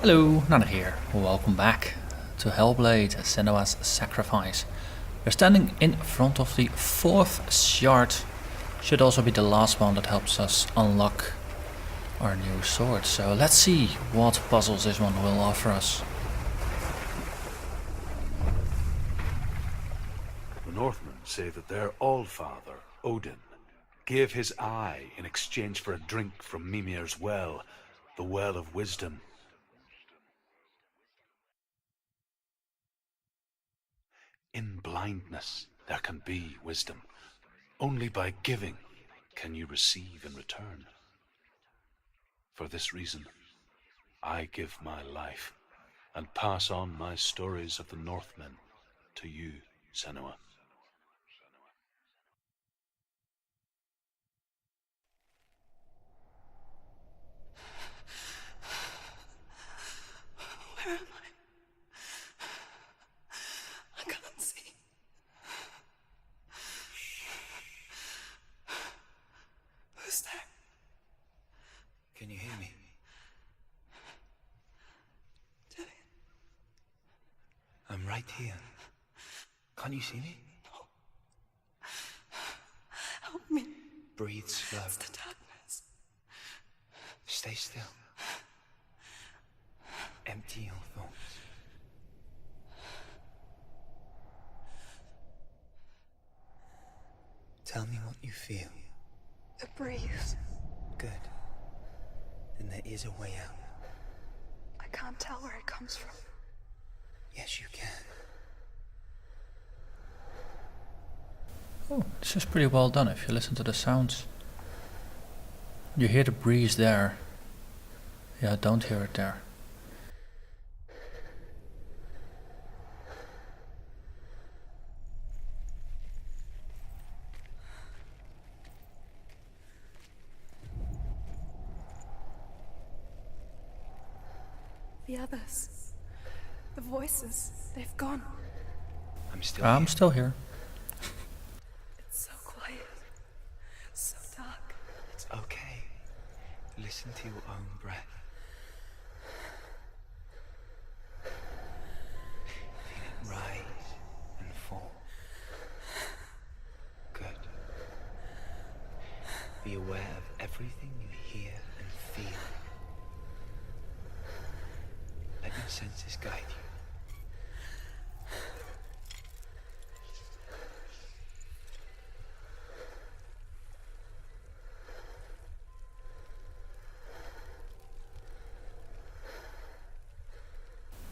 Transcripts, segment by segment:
Hello, Narnach here. Welcome back to Hellblade, Senua's Sacrifice. We're standing in front of the fourth shard. Should also be the last one that helps us unlock our new sword. So let's see what puzzles this one will offer us. The Northmen say that their Allfather, Odin, gave his eye in exchange for a drink from Mimir's well, the Well of Wisdom. In blindness there can be wisdom. Only by giving can you receive in return. For this reason, I give my life and pass on my stories of the Northmen to you, Senua. Where am I? I can't see. Who's there? Can you hear me? Dillian. I'm right here. Can't you see me? No. Help me. Breathe slow. It's the darkness. Stay still. Empty your thoughts. Tell me what you feel. A breeze. Good. Then there is a way out. I can't tell where it comes from. Yes, you can. Oh, this is pretty well done if you listen to the sounds. You hear the breeze there. Yeah, I don't hear it there. The others. The voices. They've gone. I'm still here. It's so quiet. So dark. It's okay. Listen to your own breath. Feel it rise and fall. Good. Be aware of everything you hear and feel. Let your senses guide you.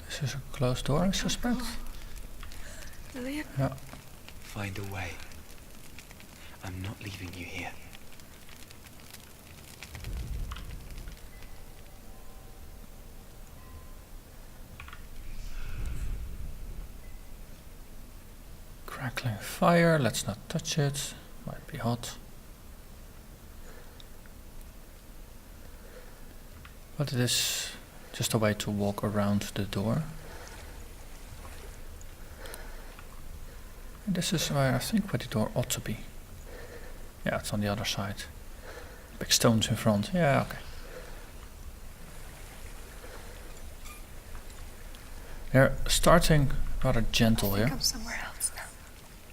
This is a closed door, I suspect. Dillian? Yeah. Find a way. I'm not leaving you here. Crackling fire, let's not touch it. Might be hot. But it is just a way to walk around the door. And this is where I think where the door ought to be. Yeah, it's on the other side. Big stones in front. Yeah, okay. They're starting rather gentle I here. think I'm somewhere else now.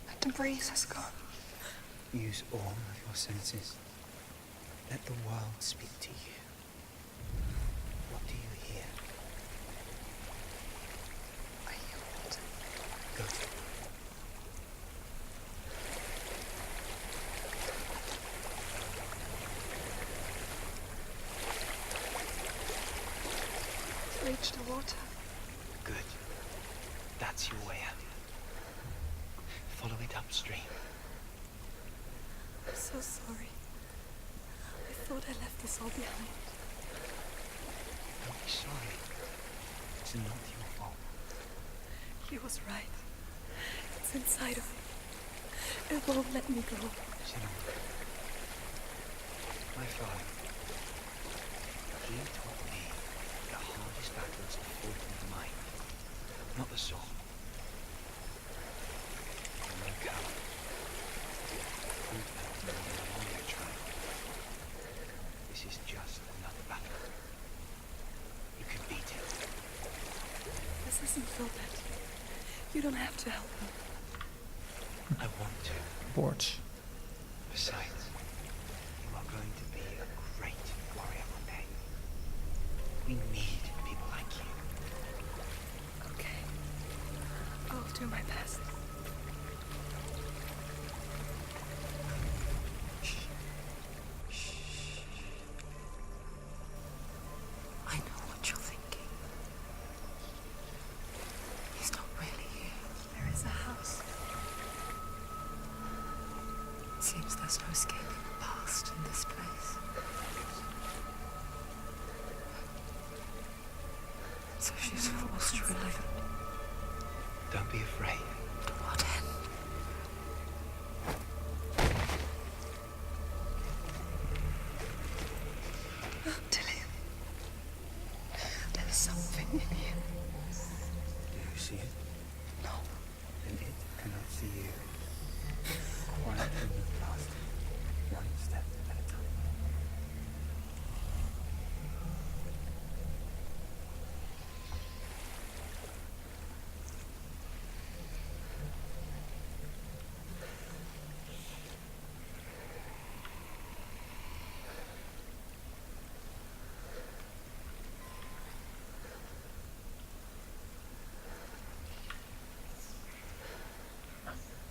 But the breeze has gone. Use all of your senses. Let the world speak to you. What do you hear? I hear water. Good. Reach the water. Good. That's your way out. Follow it upstream. I'm so sorry. I thought I left this all behind. Don't be sorry. It's not your fault. He was right. It's inside of me. It won't let me go. Senua. My father. He taught me the hardest battles are fought in the mind, not the soul. I'm no coward. Prove that to me no longer trying. This is just another battle. You can beat it. isn't filled yet. You don't have to help me. I want to. Boards. Besides, you are going to be a great warrior one day. We need people like you. Okay. I'll do my best. I know what you're thinking. He's not really here. There is a house. It seems there's no escaping the past in this place. So she's forced to relive it. Don't be afraid. To what end? Tilly, there's something in you. Do you see it? No. Then it cannot see you. Quietly move past it, one step at a time.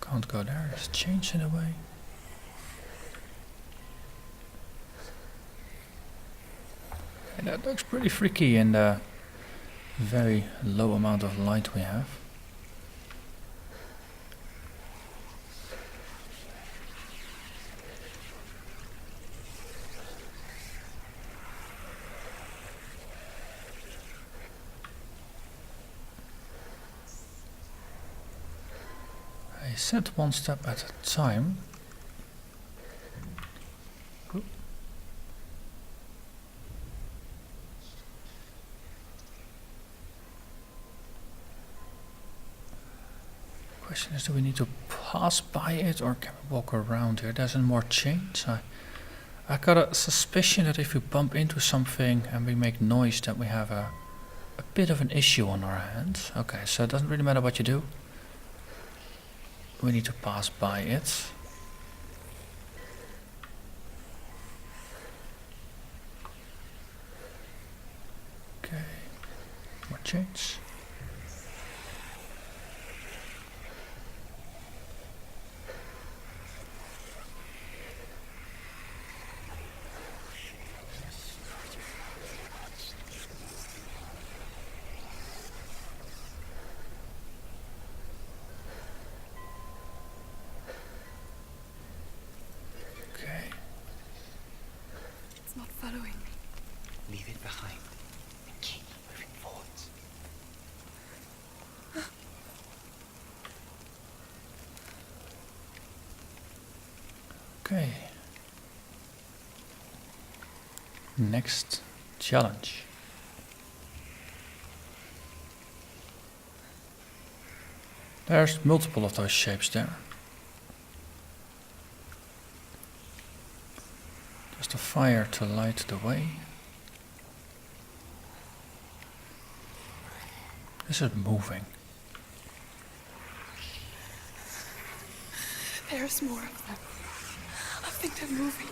Can't go there, there's change in a way. And that looks pretty freaky in the very low amount of light we have. I said one step at a time. Oop. Question is, do we need to pass by it or can we walk around here? There's more chains. I got a suspicion that if we bump into something and we make noise that we have a bit of an issue on our hands. Okay, so it doesn't really matter what you do. We need to pass by it. Okay, more chains. It's not following me. Leave it behind and keep moving forwards. Okay. Next challenge. There's multiple of those shapes there. Just a fire to light the way. This is moving. There's more of them. I think they're moving.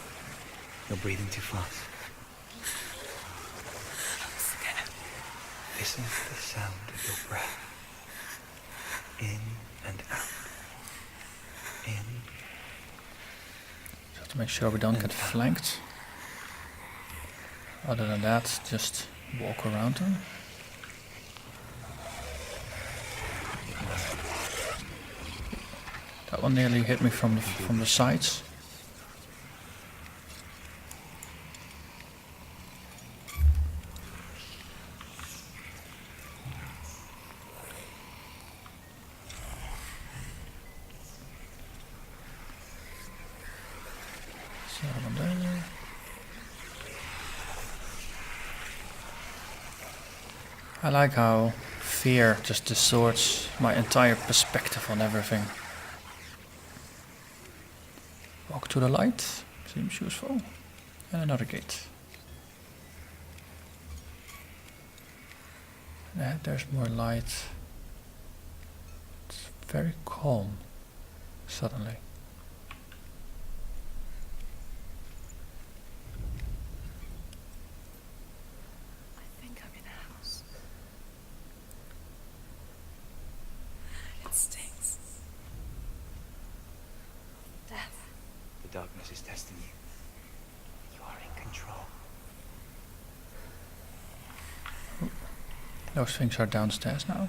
You're breathing too fast. I'm scared. Listen to the sound of your breath. In and out. In. Just to make sure we don't get flanked. Other than that, just walk around them. That one nearly hit me from the sides. So one there. I like how fear just distorts my entire perspective on everything. Walk to the light, seems useful. And another gate. Yeah, there's more light. very calm suddenly. I think I'm in a house. It stinks. Death. The darkness is testing you. You are in control. Those things are downstairs now.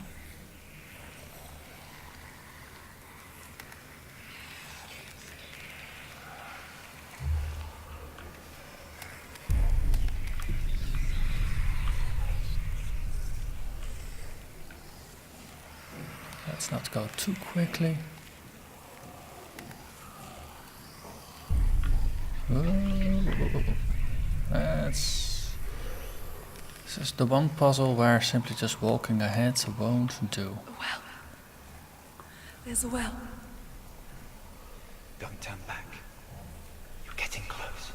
Let's not go too quickly. This is the one puzzle where simply just walking ahead won't do. A well. There's a well. Don't turn back. You're getting close.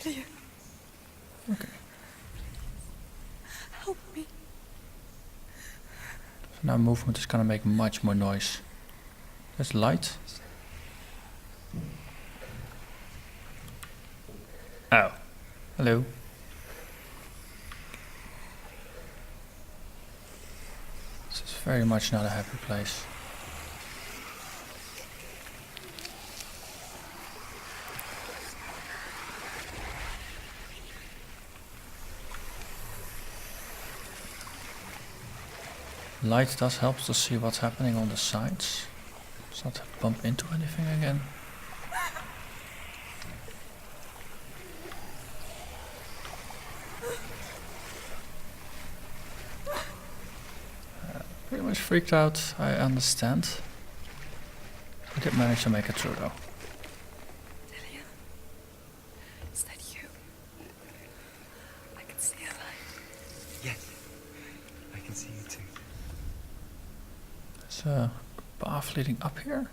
Delia. Okay. Help me. So now movement is gonna make much more noise. There's light. Oh. Hello. This is very much not a happy place. Light does help to see what's happening on the sides. Let's not bump into anything again. Pretty much freaked out, I understand. We did manage to make it through though. Delia. Is that you? I can see a light. Yes. I can see you too. There's a path leading up here.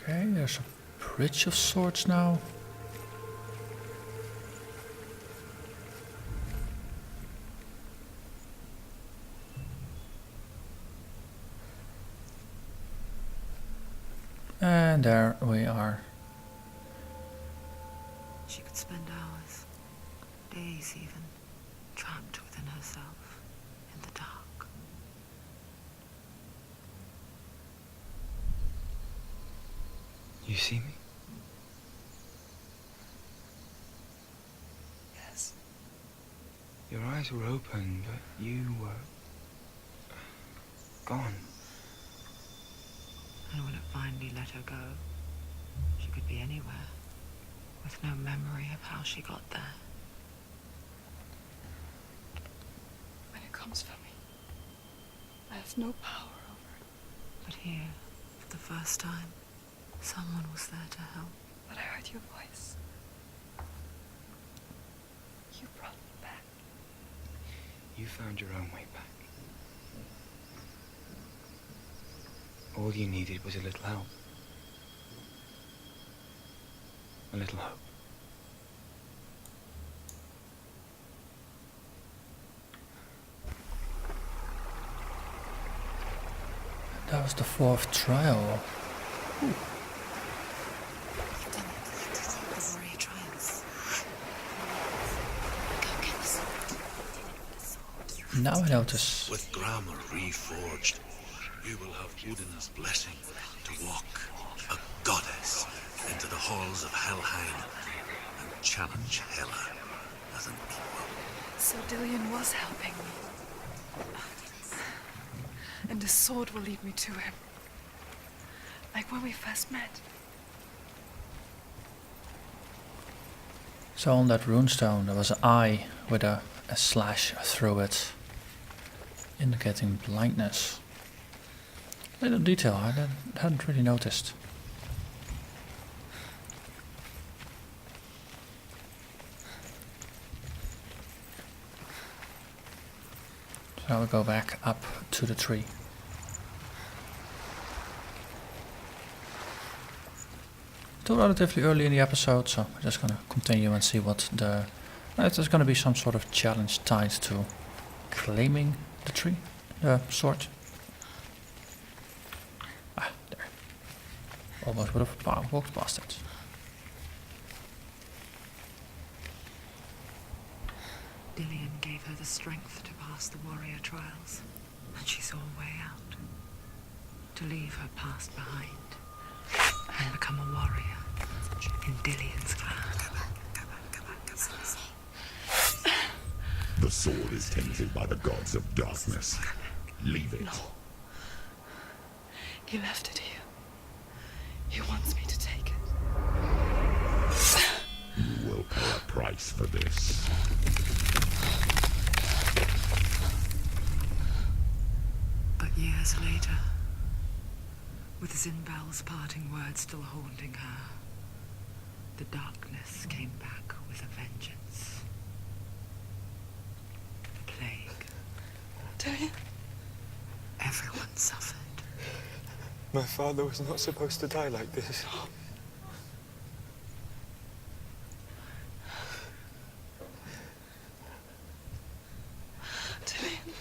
Okay, there's a bridge of sorts now. And there we are. She could spend hours, days even, trapped within herself, in the dark. You see me? Yes. Your eyes were open, but you were gone. And when it finally let her go, she could be anywhere, with no memory of how she got there. When it comes for me, I have no power over it. But here, for the first time, someone was there to help. But I heard your voice. You brought me back. You found your own way back. All you needed was a little help. A little hope. That was the fourth trial. You've done it. The warrior trials. Go get the sword. Now I notice. With grammar reforged, you will have Odin's blessing to walk a goddess into the halls of Helheim and challenge Hela as an equal. So Dillion was helping me. And the sword will lead me to him. Like when we first met. So on that runestone there was an eye with a slash through it, indicating blindness. Little detail I hadn't really noticed. So now we go back up to the tree. Still relatively early in the episode, so I'm just gonna continue and see what the... there's gonna be some sort of challenge tied to claiming the tree, the sword. Ah, there. Almost would have walked past it. Dillian gave her the strength to pass the warrior trials, and she saw a way out. To leave her past behind and become a warrior in Dillian's clan. The sword is tainted by the gods of darkness. Leave it. No. He left it here. He wants me to take it. You will pay a price for this. But years later, with Zinbel's parting words still haunting her, the darkness came back with a vengeance. The plague. Dillian? Everyone suffered. My father was not supposed to die like this. Dillian.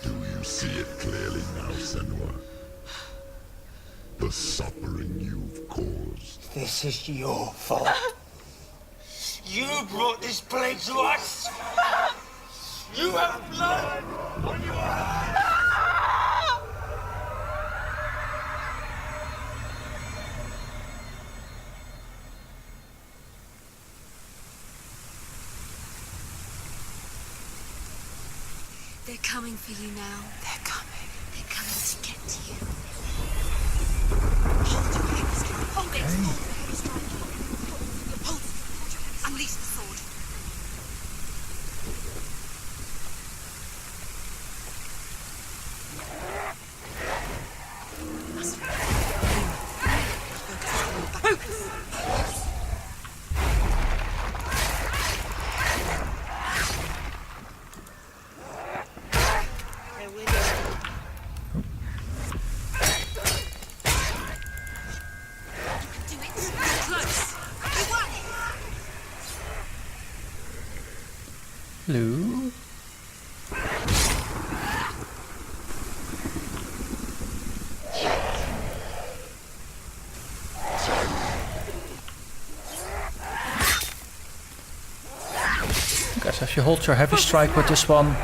Do you see it clearly now, Senua? The suffering you've caused. This is your fault. You brought this plague to us. You have blood on your hands. They're coming for you now. They're coming. They're coming to get to you. Okay. Unleash the sword. Hello. Okay, so if you hold your heavy strike with this one,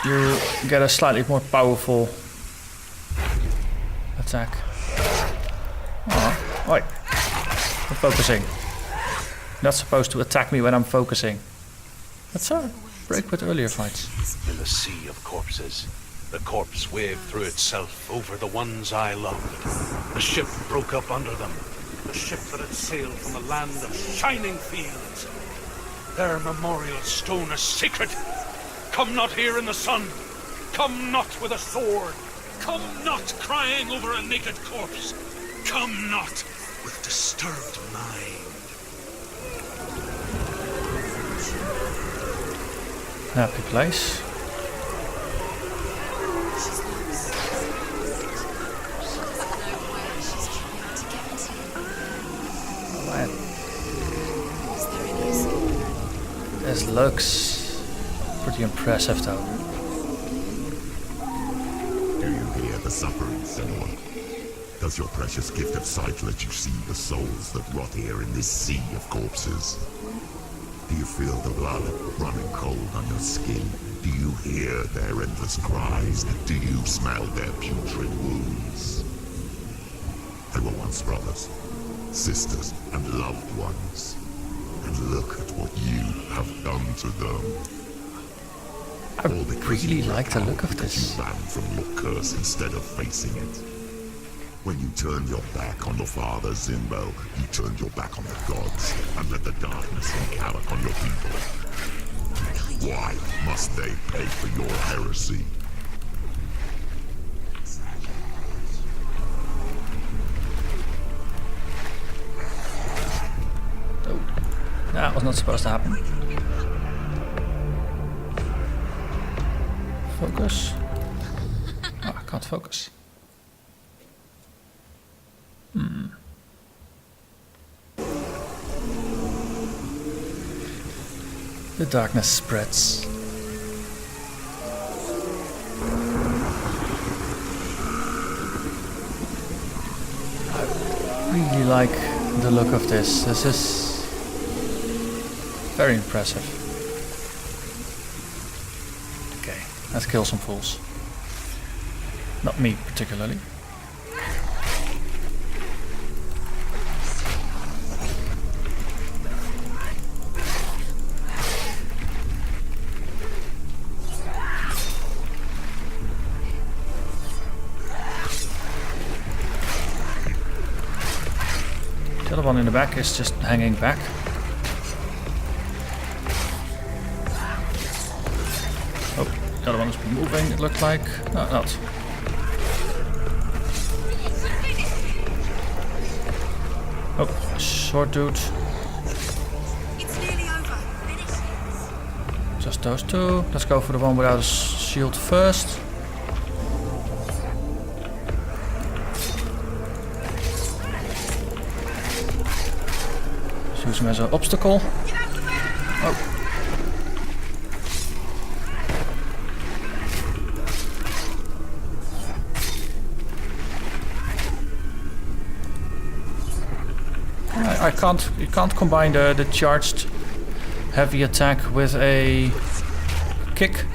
you get a slightly more powerful attack. Oh, wait. I'm focusing. Not supposed to attack me when I'm focusing. That's a break with earlier fights. In the sea of corpses, the corpse waved through itself over the ones I loved. The ship broke up under them. The ship that had sailed from a land of shining fields. Their memorial stone is sacred. Come not here in the sun. Come not with a sword. Come not crying over a naked corpse. Come not with disturbed mind. Happy place. Oh man. This looks pretty impressive though. Do you hear the suffering, Senua? Does your precious gift of sight let you see the souls that rot here in this sea of corpses? Do you feel the blood running cold on your skin? Do you hear their endless cries? Do you smell their putrid wounds? They were once brothers, sisters, and loved ones. And look at what you have done to them. I really like the look of this. You ran from your curse instead of facing it. When you turn your back on the Father Zinbo, you turned your back on the gods and let the darkness wreak havoc on your people. Why must they pay for your heresy? Oh, that was not supposed to happen. Focus. Oh, I can't focus. The darkness spreads. I really like the look of this. This is very impressive. Okay, let's kill some fools. Not me particularly. The other one in the back is just hanging back. Oh, the other one is moving, it looked like. No, not. Oh, short dude. It's nearly over. Finish. Just those two. Let's go for the one without a shield first. Use him as an obstacle. Oh. I can't. You can't combine the charged heavy attack with a kick.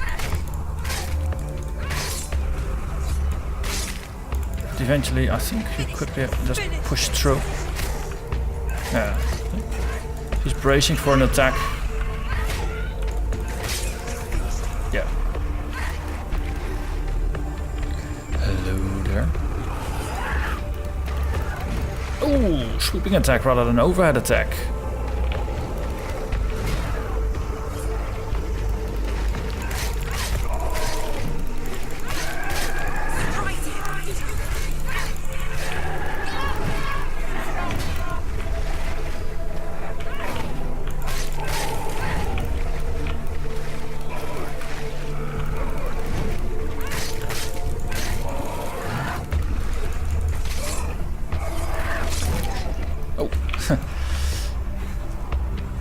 But eventually, I think you could be just push through. Yeah. He's bracing for an attack. Yeah. Hello there. Oh, sweeping attack rather than overhead attack.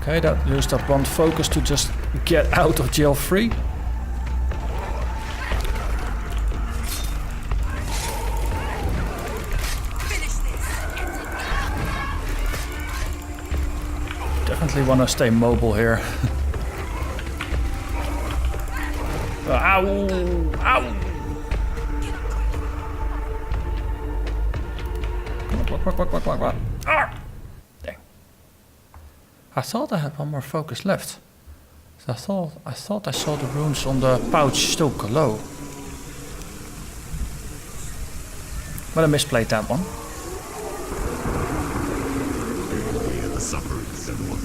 Okay, that used up one focus to just get out of jail free. Definitely want to stay mobile here. Ow! Ow! What? Ah! I thought I had one more focus left. So I thought I saw the runes on the pouch still glow. But I misplayed that one. Hear the suffering, Senua.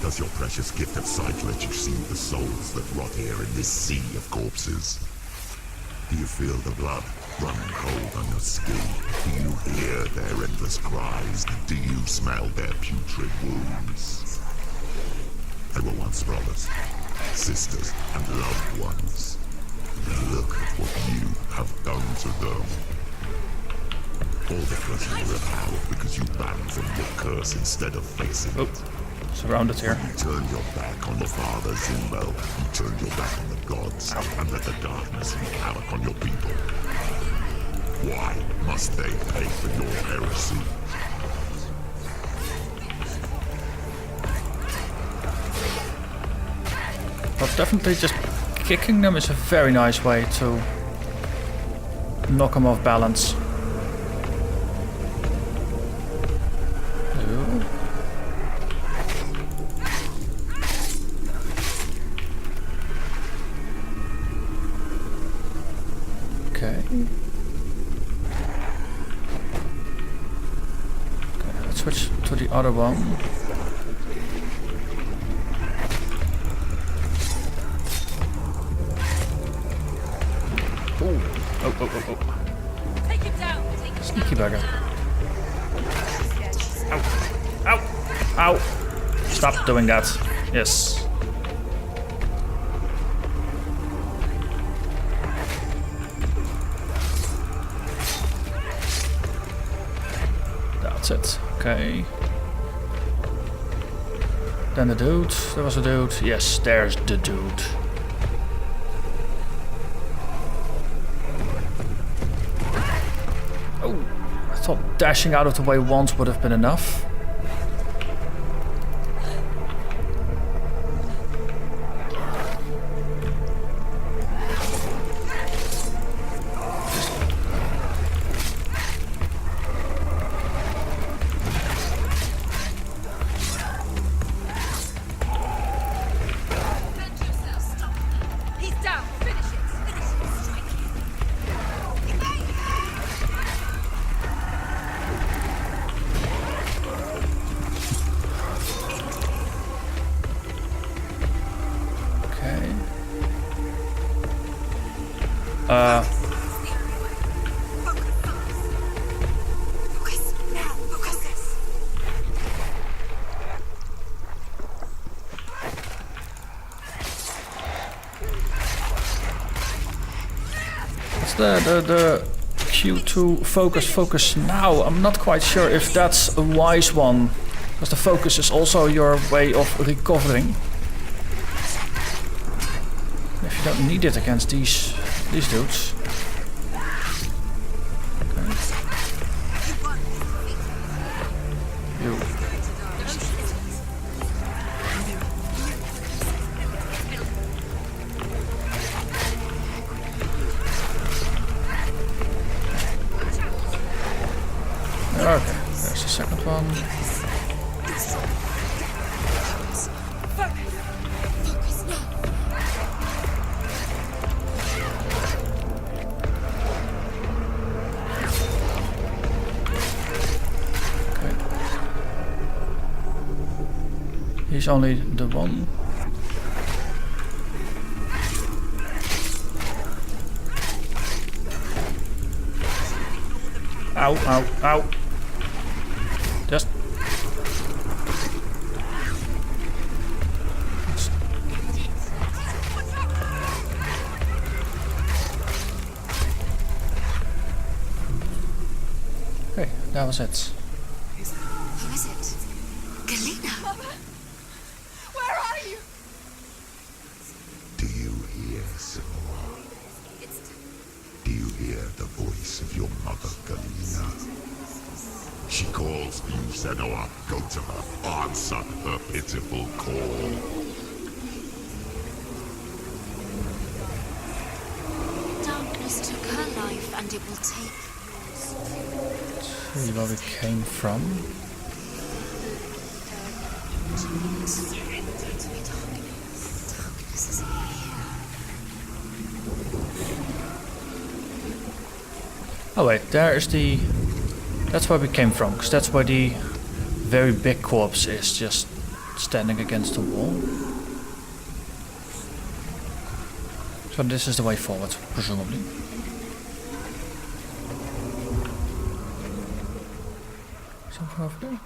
Does your precious gift of sight let you see the souls that rot here in this sea of corpses? Do you feel the blood running cold on your skin? Do you hear their endless cries? Do you smell their putrid wounds? They were once brothers, sisters, and loved ones. Look at what you have done to them. All because you were empowered, because you ran from your curse instead of facing it. Surrounded here. You turned your back on the Father Zinbo. You turned your back on the gods and let the darkness wreak havoc on your people. Why must they pay for your heresy? But definitely just kicking them is a very nice way to knock them off balance. Okay. switch to the other one. Oh. Take him down. Take him Sneaky bugger. Ow. Ow. Stop doing that. Yes. That's it. Okay. Then the dude. There was a dude. Yes, there's the dude. Oh, I thought dashing out of the way once would have been enough. He's down. Finish it. Finish it. Strike him. Okay. Focus now. Focus this. It's the cue to focus now. I'm not quite sure if that's a wise one, because the focus is also your way of recovering. If you don't need it against these dudes. Okay. You. Okay, there's the second one. Focus now. Okay. He's only the one. Ow, ow, ow. Just. Okay, that was it. Who is it? Galena. Mama, where are you? Do you hear, Senua? Do you hear the voice of your mother, Galena? She calls for you, Senua. Go to her. Answer her pitiful call. Darkness took her life, and it will take See where we came from. Darkness is here. Oh wait, there is the... That's where we came from, because that's where the very big corpse is, just standing against the wall. So this is the way forward, presumably. Something over there?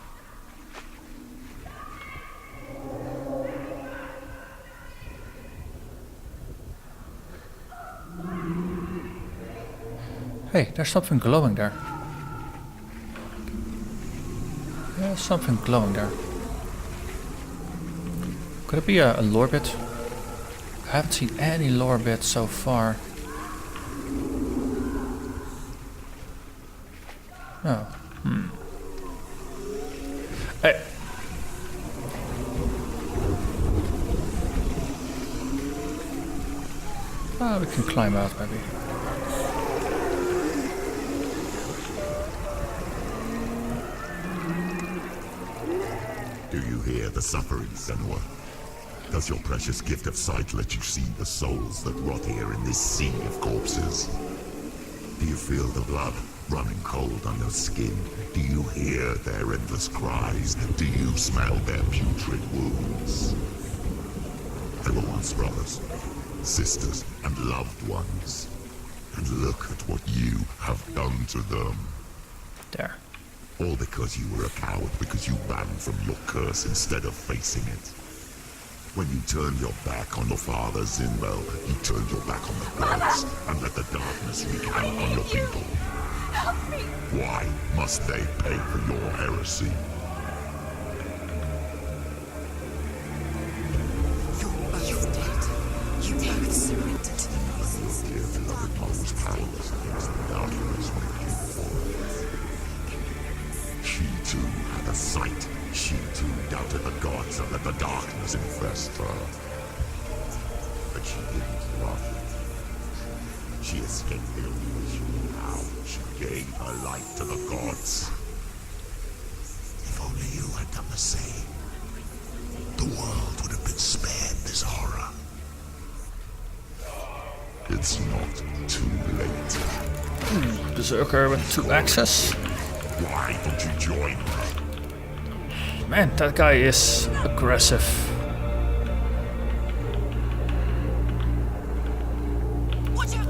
Hey, there's something glowing there. There's something glowing there. Could it be a lore bit? I haven't seen any lore bits so far. Oh, Hey. Ah, we can climb out maybe. Do you hear the suffering, Senua? Does your precious gift of sight let you see the souls that rot here in this sea of corpses? Do Do you feel the blood running cold on your skin? Do you hear their endless cries? Do you smell their putrid wounds? They were once brothers, sisters, and loved ones. And look at what you have done to them. There. All because you were a coward, because you ran from your curse instead of facing it. When you turned your back on your father, Zinbel, you turned your back on the gods and let the darkness wreak havoc on your people. Help me! Why must they pay for your heresy? You've dead. You both surrendered to the noises. Your dear beloved mother was powerless against the darkness when it came forward. She too had a sight. She too doubted the gods and let the darkness infest her. But she didn't love it. She escaped the only way she knew how. She gave her life to the gods. If only you had done the same, the world would have been spared this horror. It's not too late. Berserker with 2 axes. Why don't you join her? Man, that guy is aggressive. Watch out!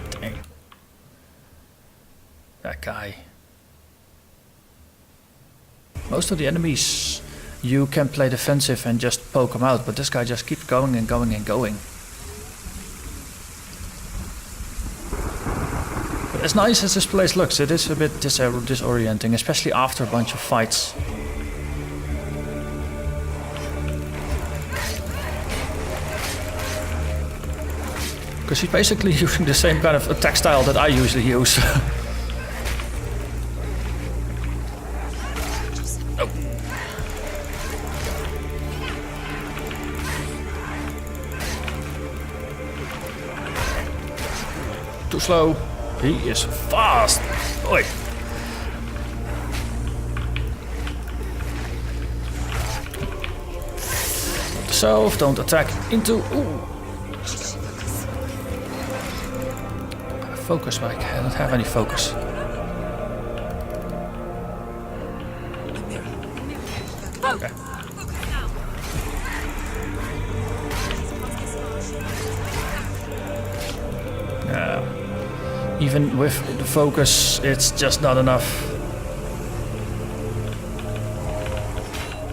Dang. That guy. Most of the enemies you can play defensive and just poke them out, but this guy just keeps going and going and going. But as nice as this place looks, it is a bit disorienting, especially after a bunch of fights. Because he's basically using the same kind of attack style that I usually use. Too slow. He is fast. Oi. Self, don't attack into. Ooh. Focus, Mike. I don't have any focus. Okay. Yeah. Even with the focus, it's just not enough.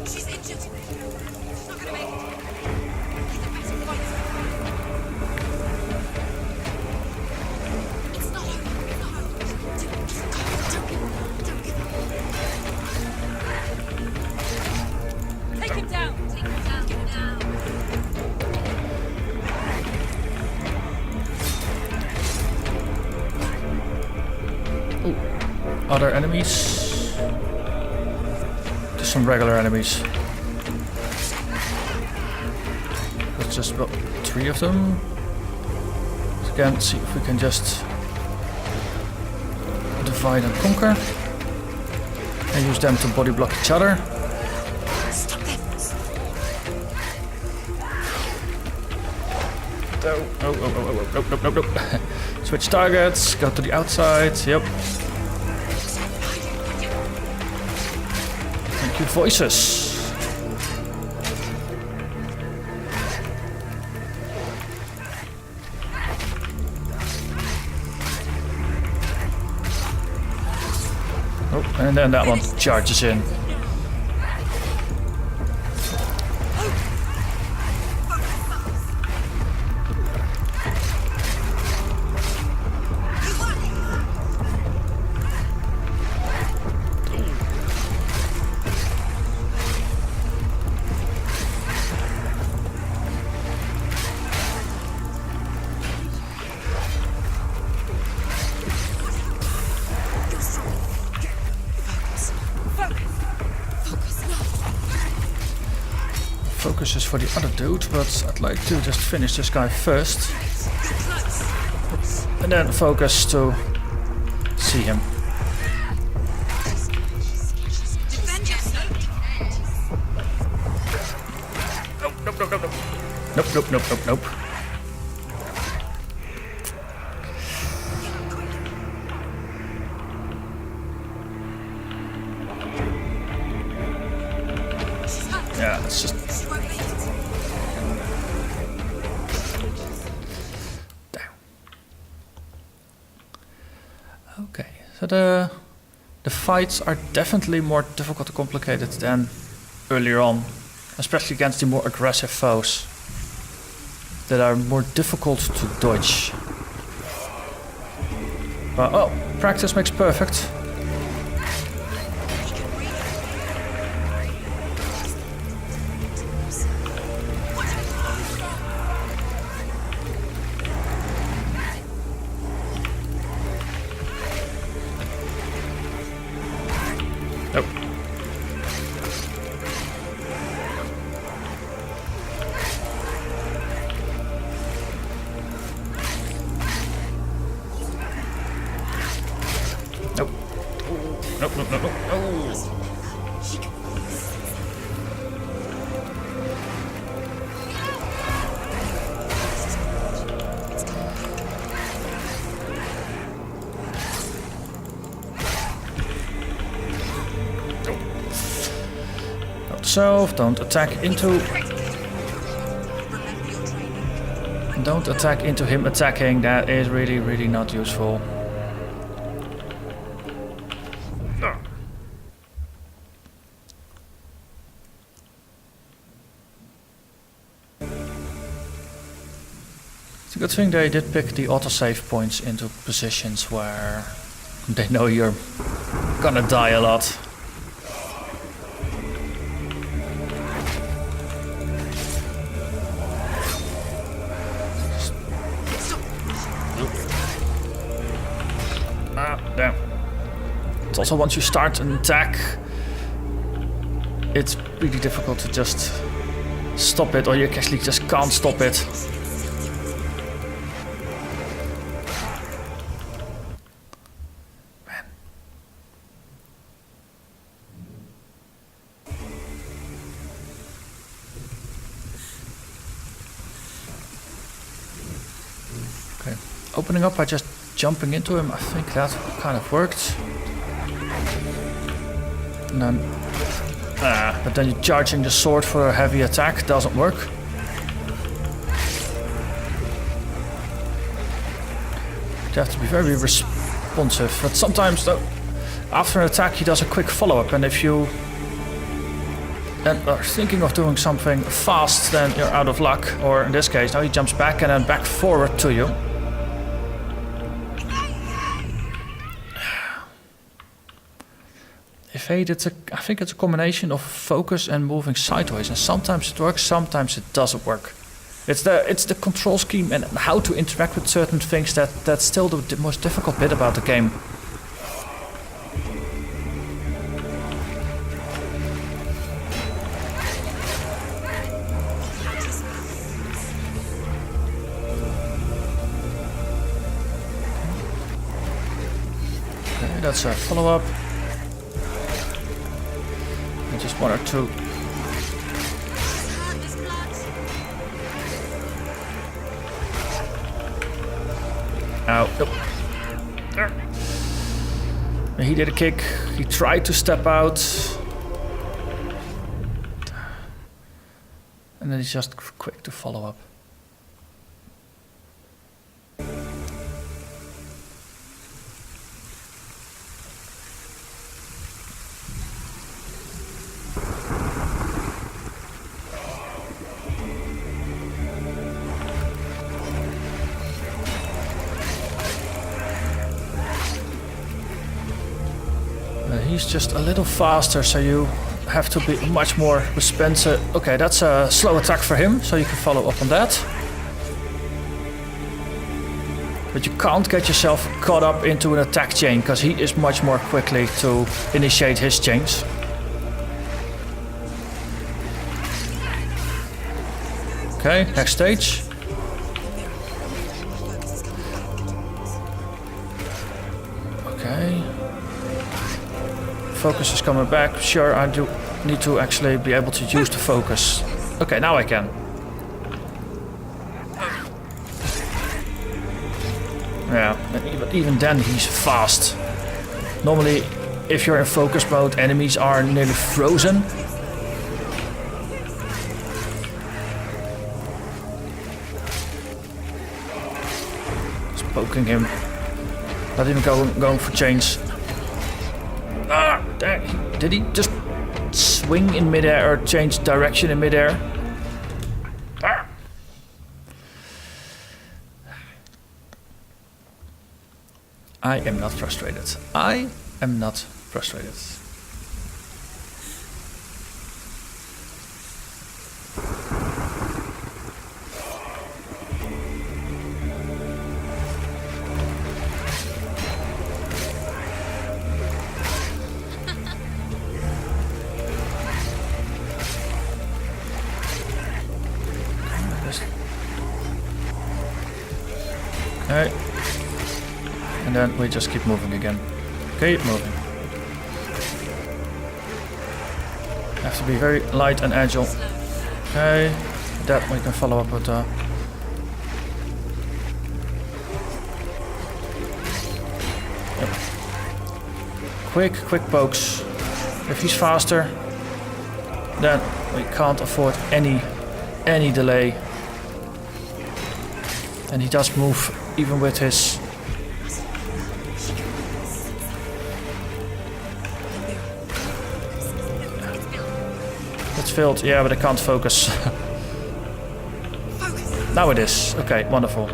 She's injured. She's not gonna make it. He's a better fighter. It's not over. It's not over. Don't give up. Take him down. Take him down. Get him down. Other enemies. Just some regular enemies. That's just about 3 of them. So again, see if we can just divide and conquer. And use them to body block each other. Stop them. Oh. Switch targets, go to the outside, yep. Thank you, voices. Oh, and then that one charges in. Focus is for the other dude, but I'd like to just finish this guy first. And then focus to see him. Nope. nope, nope, nope, nope. Yeah, it's just... Damn. Okay, so the fights are definitely more difficult and complicated than earlier on, especially against the more aggressive foes that are more difficult to dodge. But oh, practice makes perfect. Nope. Nope. Nope, nope, nope, nope. Oh. Note self, don't attack into... Don't attack into him attacking, that is really, really not useful. It's a good thing they did pick the autosave points into positions where they know you're gonna die a lot. Ah, damn. It's also once you start an attack, it's really difficult to just stop it, or you actually just can't stop it. Opening up by just jumping into him, I think that kind of worked. And then, but then you're charging the sword for a heavy attack, doesn't work. You have to be very responsive, but sometimes though, after an attack he does a quick follow-up, and if you are thinking of doing something fast, then you're out of luck, or in this case, now he jumps back and then back forward to you. I think it's a combination of focus and moving sideways, and sometimes it works, sometimes it doesn't work. It's the control scheme and how to interact with certain things that's still the most difficult bit about the game. Okay, that's a follow-up. Just one or two. Ow. Nope. He did a kick. He tried to step out. And then he's just quick to follow up. He's just a little faster, so you have to be much more responsive. Okay, that's a slow attack for him, so you can follow up on that. But you can't get yourself caught up into an attack chain, because he is much more quickly to initiate his chains. Okay, next stage. Okay. Focus is coming back. Sure, I do need to actually be able to use the focus. Okay, now I can. Yeah, but even then he's fast. Normally, if you're in focus mode, enemies are nearly frozen. Just poking him. Not even going for chains. Ah! Did he just swing in midair or change direction in midair? Ah! I am not frustrated. I am not frustrated. Okay. And then we just keep moving again. Keep moving. Have to be very light and agile. Okay. That we can follow up with Yep. Quick pokes. If he's faster, then we can't afford any delay. And he does move even with his It's filled, yeah, but I can't focus. Now it is. Okay, wonderful.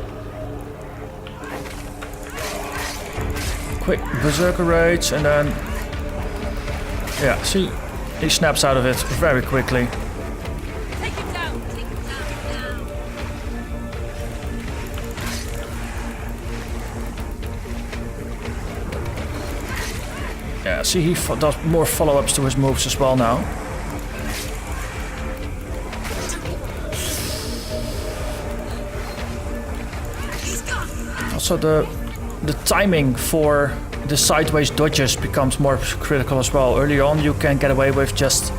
Quick berserker rage and then... Yeah, see? He snaps out of it very quickly. Take him down. Take him down now. Yeah, see, he does more follow-ups to his moves as well now. Also, the timing for the sideways dodges becomes more critical as well. Early on, you can get away with just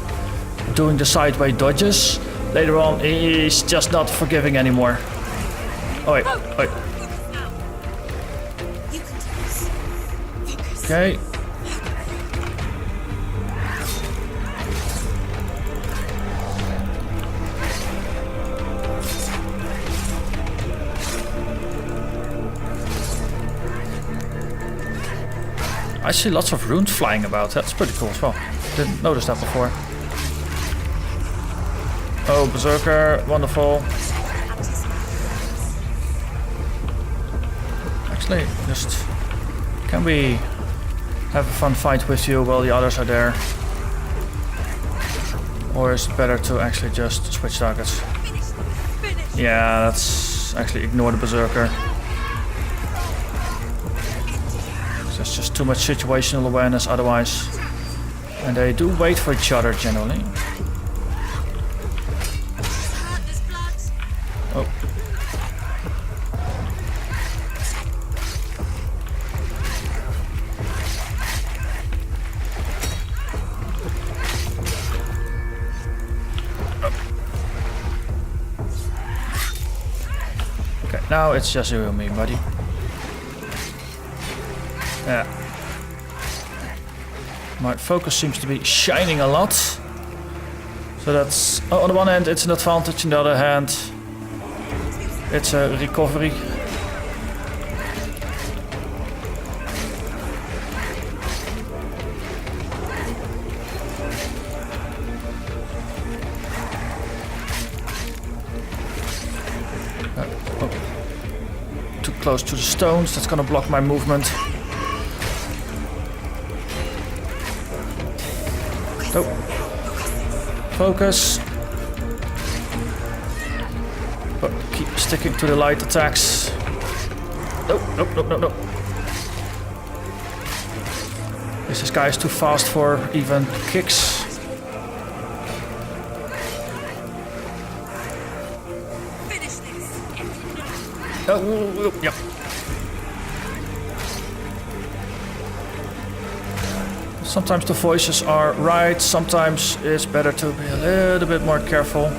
doing the sideways dodges. Later on, he's just not forgiving anymore. Oh, wait. Okay. I see lots of runes flying about. That's pretty cool as well. Didn't notice that before. Oh, berserker, wonderful. Actually, just can we have a fun fight with you while the others are there? Or is it better to actually just switch targets? Yeah, let's actually ignore the berserker. There's just too much situational awareness otherwise. And they do wait for each other generally. Oh. Okay, now it's just you and me, buddy. Yeah. My focus seems to be shining a lot. So that's... Oh, on the one hand it's an advantage, on the other hand it's a recovery. Oh. Too close to the stones, that's gonna block my movement. Nope. Focus. But keep sticking to the light attacks. Nope. This guy is too fast for even kicks. Finish this. Oh, yep. Sometimes the voices are right, sometimes it's better to be a little bit more careful.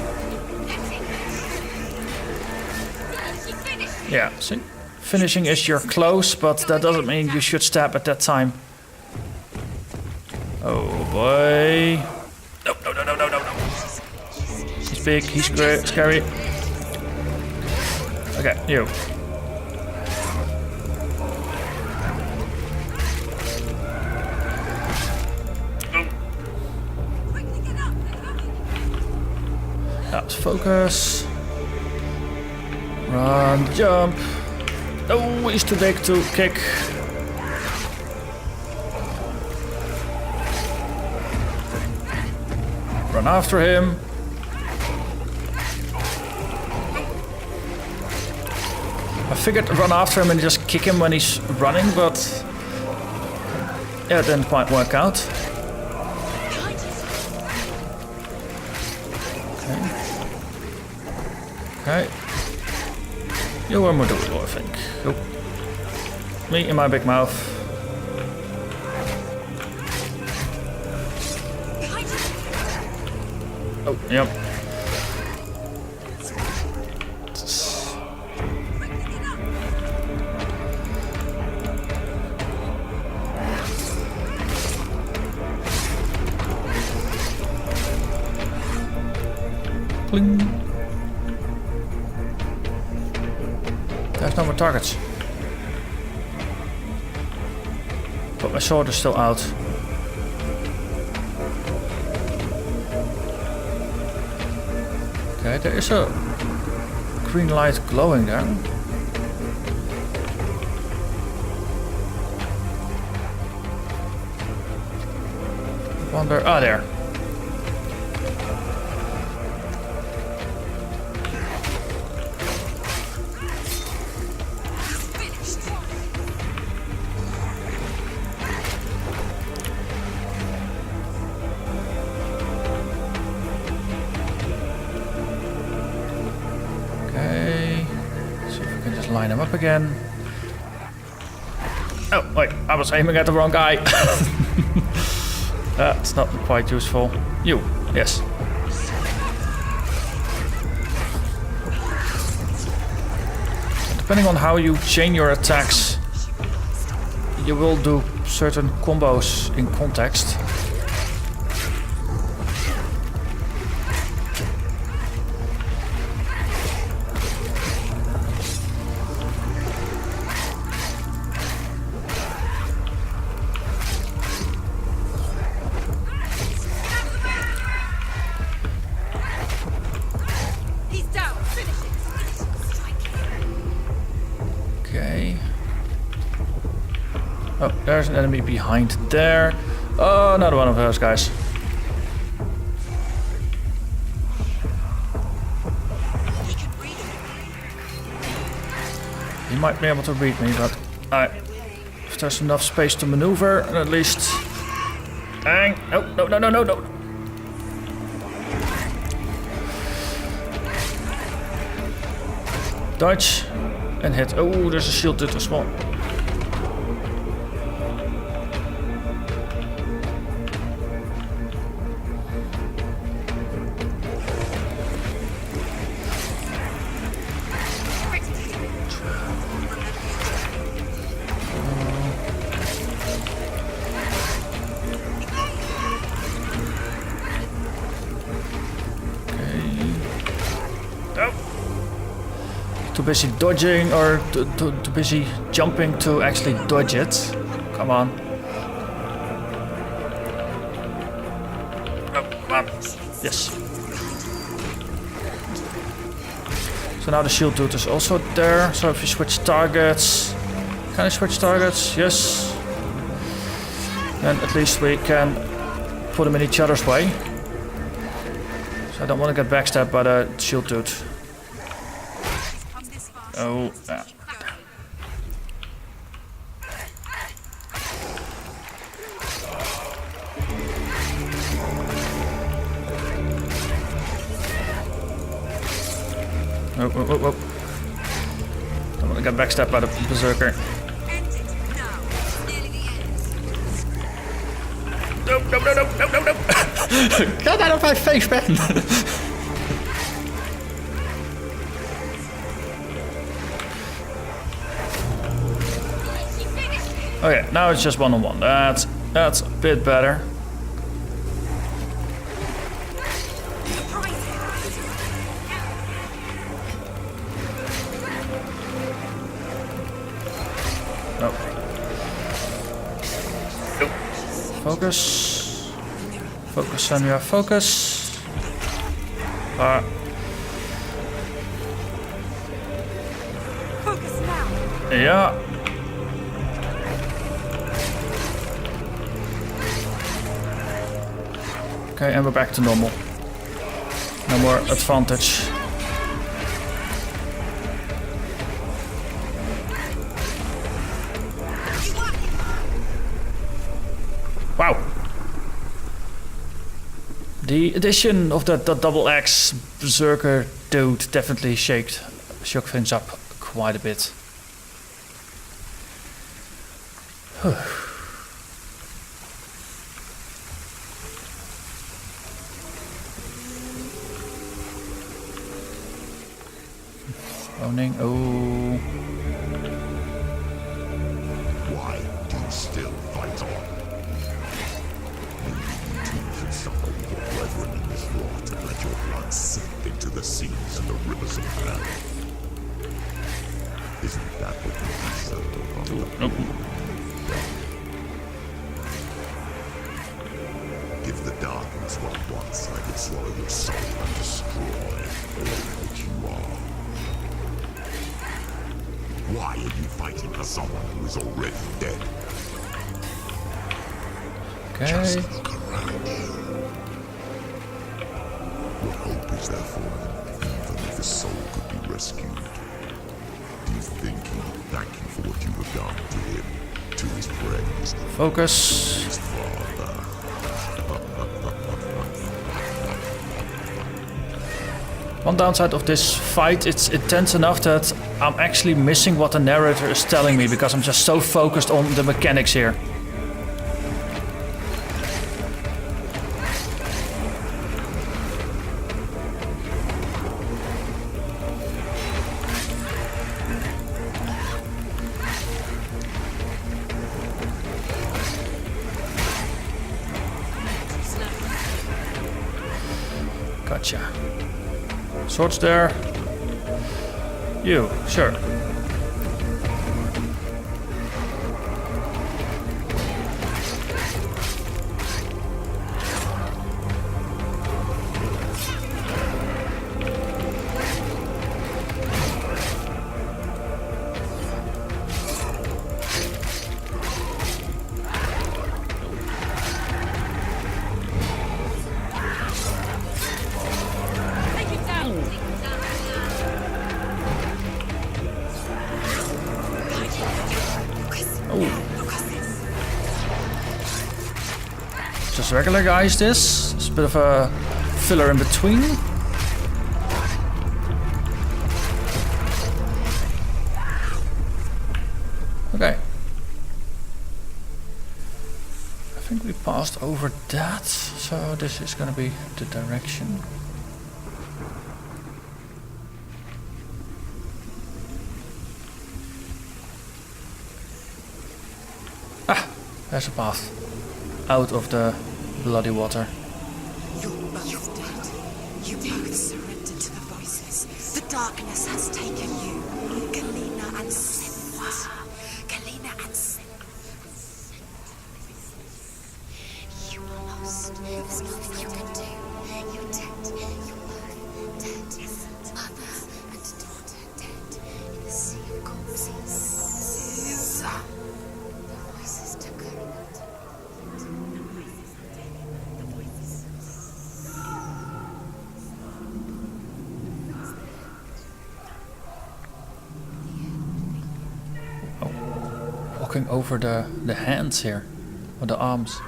Yeah, see? finishing is you're close, but that doesn't mean you should stab at that time. Oh boy. No, no, no, no, no, no, no. He's big, he's scary. Okay, you. Let's focus. Run, jump. Oh, he's too big to kick. Run after him. I figured run after him and just kick him when he's running, but yeah, it didn't quite work out. Okay. You were more doable, I think. Oh. Me in my big mouth. Oh, yep. Cling. There's no more targets. But my sword is still out. Okay, there is a green light glowing there. Wonder. Ah, there. Line him up again. Oh, wait, I was aiming at the wrong guy. That's not quite useful. You, yes. Depending on how you chain your attacks, you will do certain combos in context. Oh, there's an enemy behind there. Oh, another one of those guys. He might be able to read me, but if there's enough space to maneuver, at least. Bang! Oh, no, no, no, no, no! Dodge and hit. Oh, there's a shield dude as well. Too busy dodging or too busy jumping to actually dodge it. Come on. Oh, come on. Yes. So now the shield dude is also there. So if you switch targets... Can I switch targets? Yes. Then at least we can put them in each other's way. So I don't want to get backstabbed by the shield dude. Oh, yeah. Oh, oh, oh, oh. Don't want to get backstabbed by the berserker. No, no, no, no, no, no, no! Get out of my face, man! Okay, now it's just one-on-one. That's a bit better. No. Nope. Focus. Focus, Senua, focus. Focus now. Yeah. Okay, and we're back to normal. No more advantage. Wow. The addition of that double X berserker dude definitely shook things up quite a bit. Owning, oh. Why do you still fight on? You too should suffer with your brethren in this rot and let your blood sink into the seas and the rivers of hell. Isn't that what you deserve after Nope. Give the darkness what once I could swallow your soul and destroy all that you are. Why are you fighting for someone who is already dead? Okay. Just look around you. What hope is there for him, even if his soul could be rescued? Do you think he will thank you for what you have done to him, to his friends, Focus. his father? One downside of this fight, it's intense enough that I'm actually missing what the narrator is telling me because I'm just so focused on the mechanics here. Gotcha. Swords there. You, sure. Just regular guys, this. It's a bit of a filler in between. Okay. I think we passed over that, so this is gonna be the direction. Ah, there's a path out of the bloody water. You're both dead. You both surrendered to the voices. The darkness has taken you. Galena and Senua. Galena and Senua. You are lost. There's nothing you can do. You're dead. You're both dead. Mother and daughter dead. In the sea of corpses. The voices took her. Walking over the hands here, or the arms.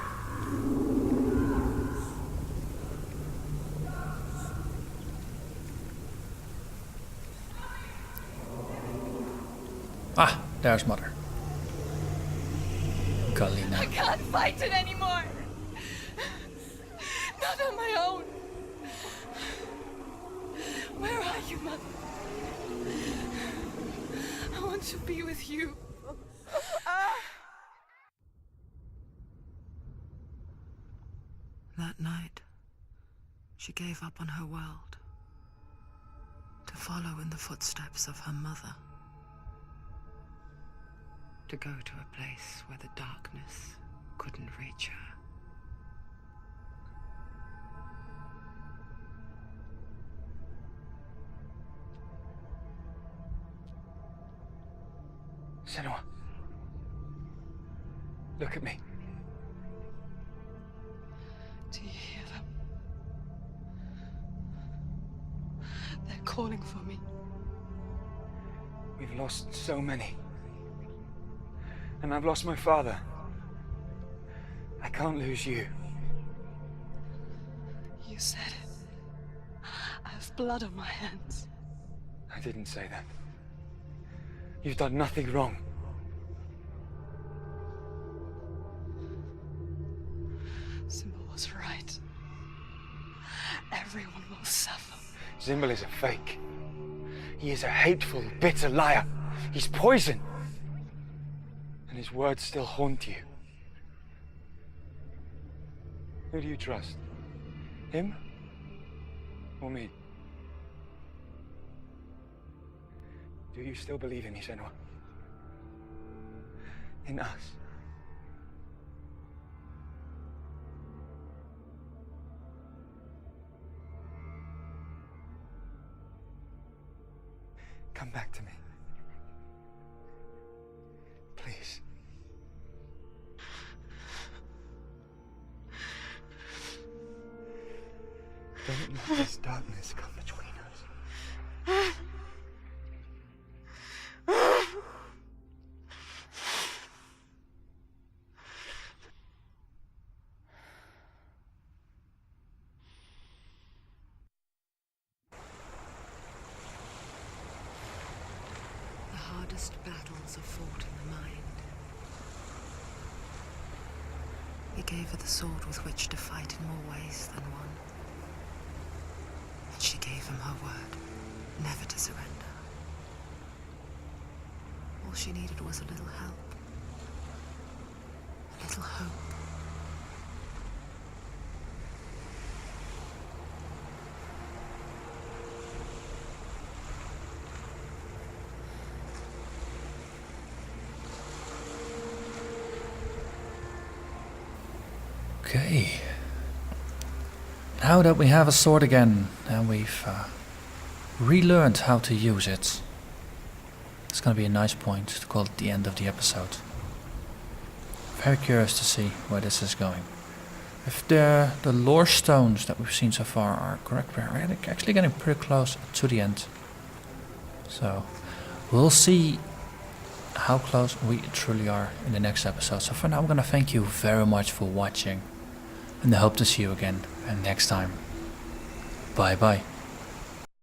Ah, there's Mother. Galena. I can't fight it anymore. Not on my own. Where are you, Mother? I want to be with you. That night, she gave up on her world to follow in the footsteps of her mother. To go to a place where the darkness couldn't reach her. Senua. Look at me. Do you hear them? They're calling for me. We've lost so many. And I've lost my father. I can't lose you. You said it. I have blood on my hands. I didn't say that. You've done nothing wrong. Symbol was right. Everyone will suffer. Zimbel is a fake. He is a hateful, bitter liar. He's poison. And his words still haunt you. Who do you trust? Him? Or me? Do you still believe in me, Senua? In us? Come back to me. Please. Don't let this darkness come between us. The hardest battles are fought in the mind. He gave her the sword with which to fight in more ways than one. And she gave him her word, never to surrender. All she needed was a little help. A little hope. Okay. Now that we have a sword again and we've relearned how to use it, it's gonna be a nice point to call it the end of the episode. Very curious to see where this is going. If the lore stones that we've seen so far are correct, we're actually getting pretty close to the end. So we'll see how close we truly are in the next episode. So for now I'm gonna thank you very much for watching, and I hope to see you again next time. Bye bye.